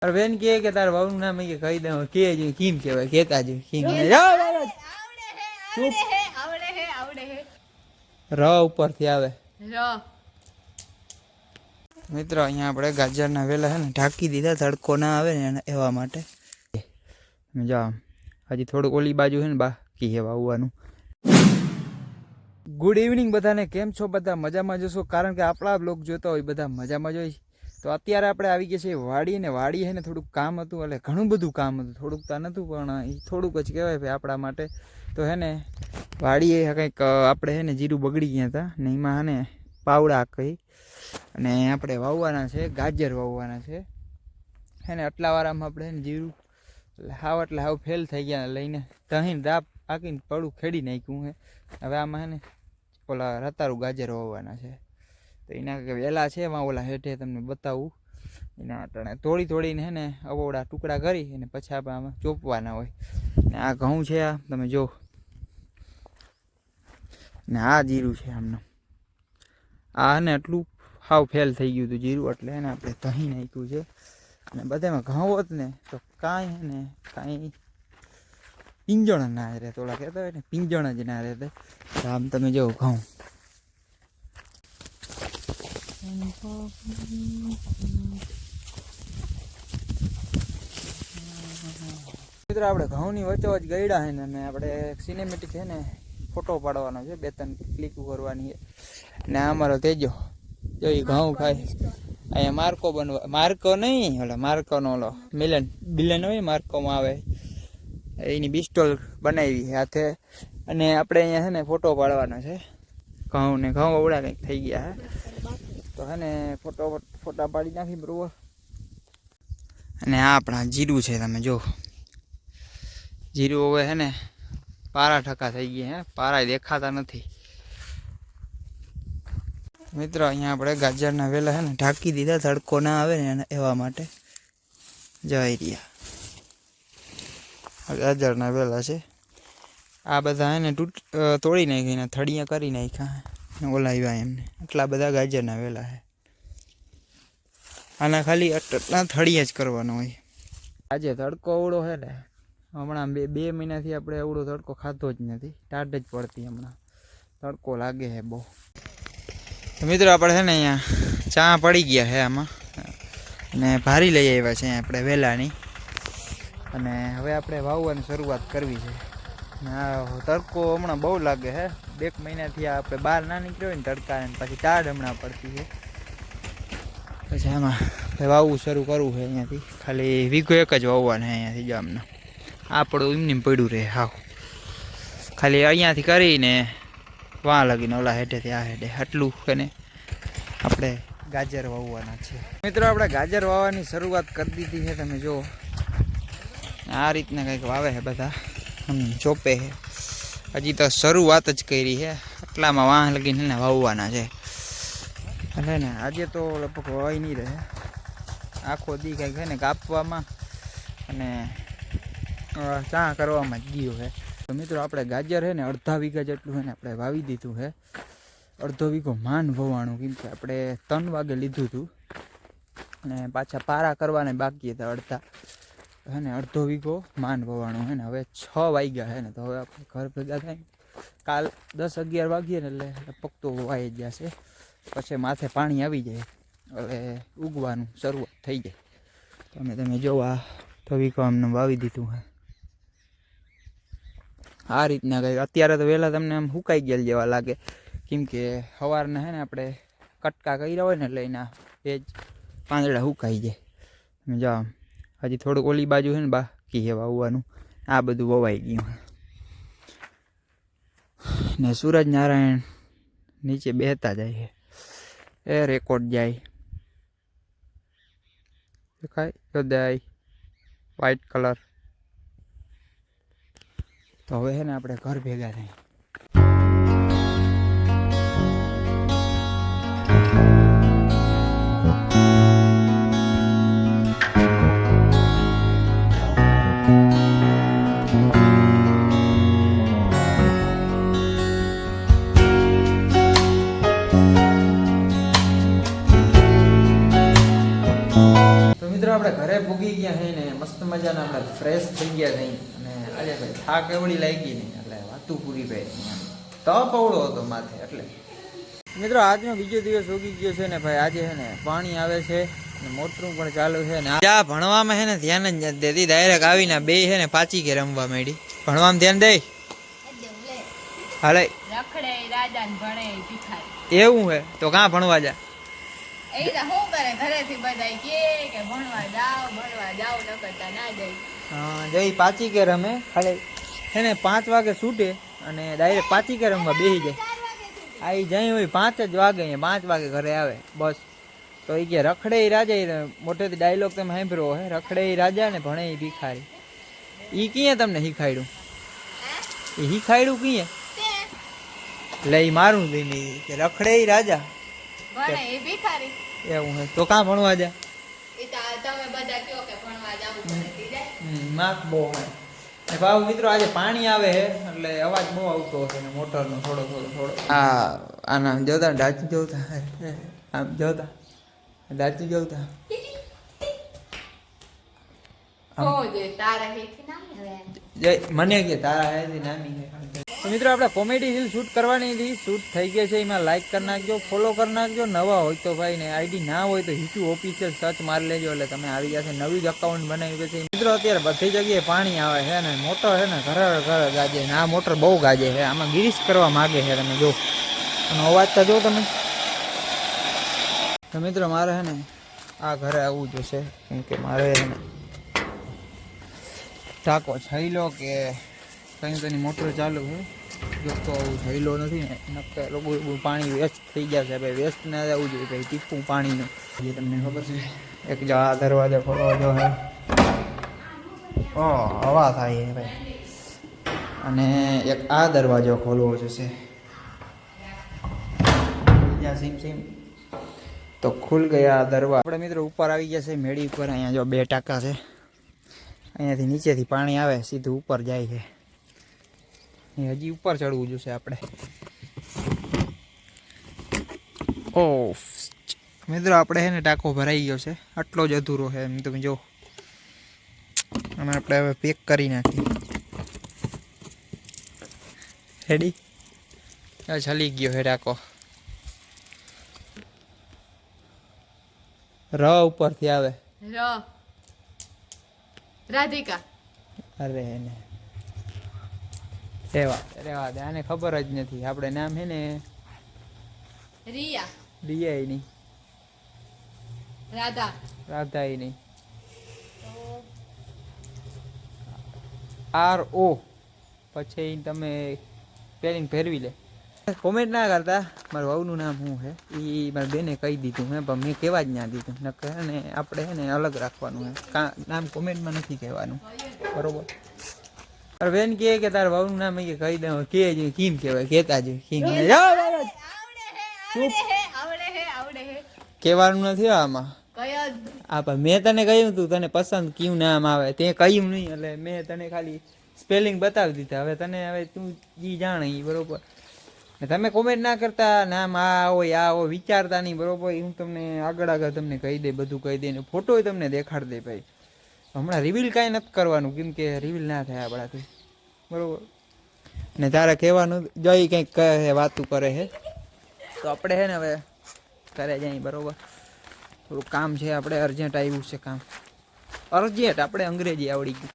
અરે બેન કે તાર વહુ નામ કે કહી દઉં કે કીમ કહેવાય કેતા જ કીમ ચૂપ ર ઉપરથી આવે મિત્રો અહીંયા આપણે ગાજરના વેલા હે ને ઢાંકી દીધા તડકો ના આવે ને એવા માટે જાઓ હજી થોડુંક ઓલી બાજુ છે ને બાકી છે વાવવાનું. ગુડ ઇવનિંગ બધાને, કેમ છો બધા? મજામાં જશો, કારણ કે આપણા બ્લોગ જોતા હોય બધા મજામાં જ હોય. તો અત્યારે આપણે આવી ગયા છીએ વાડી, ને વાડી છે ને થોડુંક કામ હતું, એટલે ઘણું બધું કામ હતું, થોડુંક તો નહોતું પણ એ થોડુંક જ કહેવાય ભાઈ આપણા માટે. તો હે ને વાડીએ કંઈક આપણે છે ને જીરું બગડી ગયા હતા ને એમાં હે ને પાવડા કહી અને આપણે વાવવાના છે, ગાજર વાવવાના છે હે ને. આટલા વારમાં આપણે છે ને જીરું એટલે હાવ ફેલ થઈ ગયા લઈને તહીને દાપ આકીને પડું ખેડી નાખ્યું હે. હવે આમાં હે ને ઓલા રતારું ગાજર વાવવાના છે, તો એના વહેલા છે એમાં ઓલા હેઠે તમને બતાવું. એના અટાણે તોડીને હે ને અવોડા ટુકડા કરી અને પછી આપણે આમાં ચોપવાના હોય. ને આ ઘઉં છે, આ તમે જો, ને આ જીરું છે આમનું. આ ને એટલું હાવ ફેલ થઈ ગયું હતું જીરું, એટલે એને આપણે તહી નાખ્યું છે. અને બધામાં ઘઉં હોત ને તો કાંઈ હે ને કાંઈ પિંજણ ના રહે, થોડા કહેતા હોય ને પિંજણ જ ના રહે. આમ તમે જો ઘઉં મિત્રો આપણે ઘઉંની વચ્ચોવચ ગયડા છે ને, અને આપણે સિનેમેટિક છે ને ફોટો પાડવાનો છે, 2-3 ક્લિક કરવાની છે. ને અમારો તેજો જો એ ઘઉં ખાય. અહીંયા માર્કો બનવા, માર્કો નહીં ઓલા માર્કોનો ઓલો બિલન હોય માર્કોમાં આવે એની પિસ્ટોલ બનાવી હાથે. અને આપણે અહીંયા છે ને ફોટો પાડવાનો છે ઘઉં ને. ઘઉં અવડા કંઈક થઈ ગયા હે, તો હે ને ફોટા પાડી નાખી બરોબર. અને આ આપણા જીરું છે, તમે જો જીરું હવે હે ને પારા ઠકા થઈ ગયા હે, પારા દેખાતા નથી. મિત્રો અહીંયા આપણે ગાજરના વેલા હે ને ઢાંકી દીધા તડકો ના આવે ને એવા માટે. જઈ રહ્યા ગાજરના વેલા છે આ બધા હે ને તોડી નાખીને થળિયા કરી નાખ્યા ઓલાવ્યા એમને. આટલા બધા ગાજરના વેલા છે, આના ખાલી આટલા થળિયા જ કરવાનો હોય. આજે તડકો અવળો છે ને, હમણાં બે મહિનાથી આપણે અવળો તડકો ખાધો જ નથી, ટાઢ જ પડતી. હમણાં તડકો લાગે છે બહુ. મિત્રો આપણે છે ને અહીંયા ચા પડી ગયા છે આમાં, અને ભારી લઈ આવ્યા છે આપણે વેલાની. અને હવે આપણે વાવવાની શરૂઆત કરવી છે. આ તડકો હમણાં બહુ લાગે છે, 2 મહિનાથી આપણે બહાર ના નીકળ્યો હોય ને તડકા, પછી ટાઢ હમણાં પડતી છે. પછી આમાં વાવવું શરૂ કરવું છે અહીંયાથી. ખાલી વીઘો એક જ વાવવાના છે અહીંયાથી ગામના. આપણું એમને પડ્યું રહે હાવ, ખાલી અહીંયાથી કરીને વાં લગીને ઓલા હેઠેથી આ હેઠે આટલું ને આપણે ગાજર વાવવાના છે. મિત્રો આપણે ગાજર વાવવાની શરૂઆત કરી દીધી છે, તમે જો આ રીતના કંઈક વાવે છે બધા, ચોપે છે. હજી તો શરૂઆત જ કરી છે, આટલામાં વાહ લગીને ને વાવવાના છે. એટલે ને આજે તો લગભગ વાવી નહીં રહે, આખો દી કંઈક છે ને કાપવામાં અને ચા કરવામાં જ ગયો છે. તો મિત્રો આપણે ગાજર છે ને 1/2 વીઘા જેટલું છે ને આપણે વાવી દીધું છે. 1/2 વીઘો માન વવાણું, કેમ કે આપણે 3 વાગે લીધું હતું અને પાછા પારા કરવાને બાકી હતા અડધા. હે ને 1/2 વીઘો માન વવાણું છે ને. હવે 6 વાગ્યા છે ને, તો હવે આપણે ઘર ભેગા થાય કાલ 10-11 વાગ્યે ને એટલે લગભગ તો વાઈ જશે. પછી માથે પાણી આવી જાય એટલે ઉગવાનું શરૂઆત થઈ જાય. તમે જો આ 1/2 વીઘો અમને વાવી દીધું છે આ રીતના. કંઈક અત્યારે તો વહેલા તમને આમ સુકાઈ ગયેલ જેવા લાગે, કેમ કે સવારના છે ને આપણે કટકા કર્યા હોય ને એટલે એના ભેજ પાંદડા સુકાઈ જાય. તમે જાઓ હજી થોડુંક ઓલી બાજુ છે ને બાકી છે વાવવાનું, આ બધું વવાઈ ગયું ને. સૂરજ નારાયણ નીચે બેહતા જાય છે, એ રેકોર્ડ જાય દેખાય હૃદય વ્હાઈટ કલર. તો હવે છે ને આપણે ઘર ભેગા થાય. તો મિત્રો આપણે ઘરે પૂગી ગયા છે ને મસ્ત મજાના આપણે ફ્રેશ થઈ ગયા છે અને આજે ભાઈ થાક એવડી લાગી નહીં એટલે વાતું પૂરી ભાઈ તપ અવળો હતો માથે એટલે મિત્રો આજનો બીજો દિવસ ઉગી ગયો છે ને ભાઈ આજે છે ને પાણી આવે છે મોટરું પણ ચાલુ છે ને આ ભણવામાં છે ને ધ્યાન જ નથી દેતી ડાયરેક્ટ આવીને બે છે ને પાછી કે રમવા માંડી ભણવામાં ધ્યાન દે હાલે રખડે રાજા ને ભણે ભિખારી એવું હે તો કાં ભણવા જા એ તો શું કરે ઘરેથી બધા કે ભણવા જાઓ ન કરતા ના જાય હા જઈ પાછી કે રમે ખાલી છે ને 5 વાગે છૂટે અને ડાયરેક્ટ પાછી કે રમવા બેસી જાય આવી જાય હોય 5 જ વાગે 5 વાગે ઘરે આવે બસ તો એ કે રખડે રાજા મોટેથી ડાયલોગ તમે સાંભળ્યો હે રખડે રાજા ને ભણે ભિખારી એ કીએ તમને શીખાડ્યું એ શીખાડ્યું કીએ લઈ મારું દઈને કે રખડે રાજા ભણે ભિખારી એવું હે તો કાં ભણવા જા એ તો તમે બધા કયો કે ભણવા જાવું પડે જાય માર્ક બહુ હે ને ભાવ મિત્રો આજે પાણી આવે છે એટલે અવાજ બહુ આવતો હશે ને મોટરનો થોડો આના જોતા ડાચી જોતા આમ જોતા ડાચી જોતા જય મને કે તારા હે નાની હે તો મિત્રો આપણે કોમેડી રીલ શૂટ કરવાની હતી શૂટ થઈ ગઈ છે એમાં લાઈક કરી નાખજો ફોલો કરી નાખજો નવા હોય તો ભાઈ ને આઈડી ના હોય તો હિચુ ઓફિશિયલ સર્ચ મારી લેજો એટલે તમે આવી જશે નવી જ અકાઉન્ટ બનાવી છે મિત્રો અત્યારે બધી જગ્યાએ પાણી આવે છે ને મોટર છે ને ઘરે ઘરે ગાજે ને આ મોટર બહુ ગાજે છે આમાં ગિરીશ કરવા માગે છે તમે જો અને અવાજ તો જો તમે તો મિત્રો મારે છે ને આ ઘરે આવવું જોશે કેમ કે મારે ટાંકો છઈલો કે કંઈ તેની મોટર ચાલુ છે જો તો છઈલો નથી ને નક્કે લોકો પાણી વેસ્ટ થઈ ગયા છે ભાઈ વેસ્ટ ના જવું જોઈએ ભાઈ ટીપું પાણીનું જે તમને ખબર છે એક જો આ દરવાજો ખોલવો જો હે હવા થાય છે ભાઈ અને એક આ દરવાજો ખોલવો જોશે સીમ તો ખુલ ગયા દરવાજા આપણે મિત્રો ઉપર આવી ગયા છે મેળી ઉપર અહીંયા જો 2 ટાંકા છે અહીંયાથી નીચેથી પાણી આવે સીધું ઉપર જાય છે હજી ઉપર ચડવું જોશે આપણે મિત્રો આપણે છે ને ટાંકો ભરાઈ ગયો છે આટલો જ અધૂરો છે એમ તમે જો અને આપણે હવે પેક કરી નાખીએ રેડી છલી ગયો છે ટાંકો ર ઉપરથી આવે રાધિકા અરે ને રેવા દે આને ખબર જ નથી આપણે નામ છે ને રિયા નહીં રાધા નહીં RO પછી તમે સ્પેલિંગ ફેરવી લે કોમેન્ટ ના કરતા મારા વહુનું નામ શું છે એ મારા બેને કહી દીધું મેં પણ મેં કહેવા જ ના દીધું નકર ને આપણે છે ને અલગ રાખવાનું છે નામ કોમેન્ટમાં નથી કહેવાનું બરોબર અરે બેન કહે કે તારા વહુનું નામ કે કહી દઉં કે કેમ કહેવાય કહેતા જ કહેવાનું નથી આમાં હા પણ મેં તને કહ્યું તું તને પસંદ કયું નામ આવે તે કહ્યું નહીં એટલે મેં તને ખાલી સ્પેલિંગ બતાવી દીધા હવે તને હવે તું જી જાણે એ બરોબર તમે કોમેન્ટ ના કરતા નામ આ હોય વિચારતા નહીં બરોબર હું તમને આગળ તમને કહી દે બધું કહી દે ને ફોટો તમને દેખાડ દે ભાઈ હમણાં રિવીલ કાંઈ નથી કરવાનું કેમ કે રિવીલ ના થાય આપણાથી બરોબર ને તારે કહેવાનું જઈ કંઈક કહે વાતું કરે છે તો આપણે છે ને હવે કરે જાય બરોબર થોડું કામ છે આપણે અર્જન્ટ આવ્યું છે કામ અર્જન્ટ આપણે અંગ્રેજી આવડી ગયું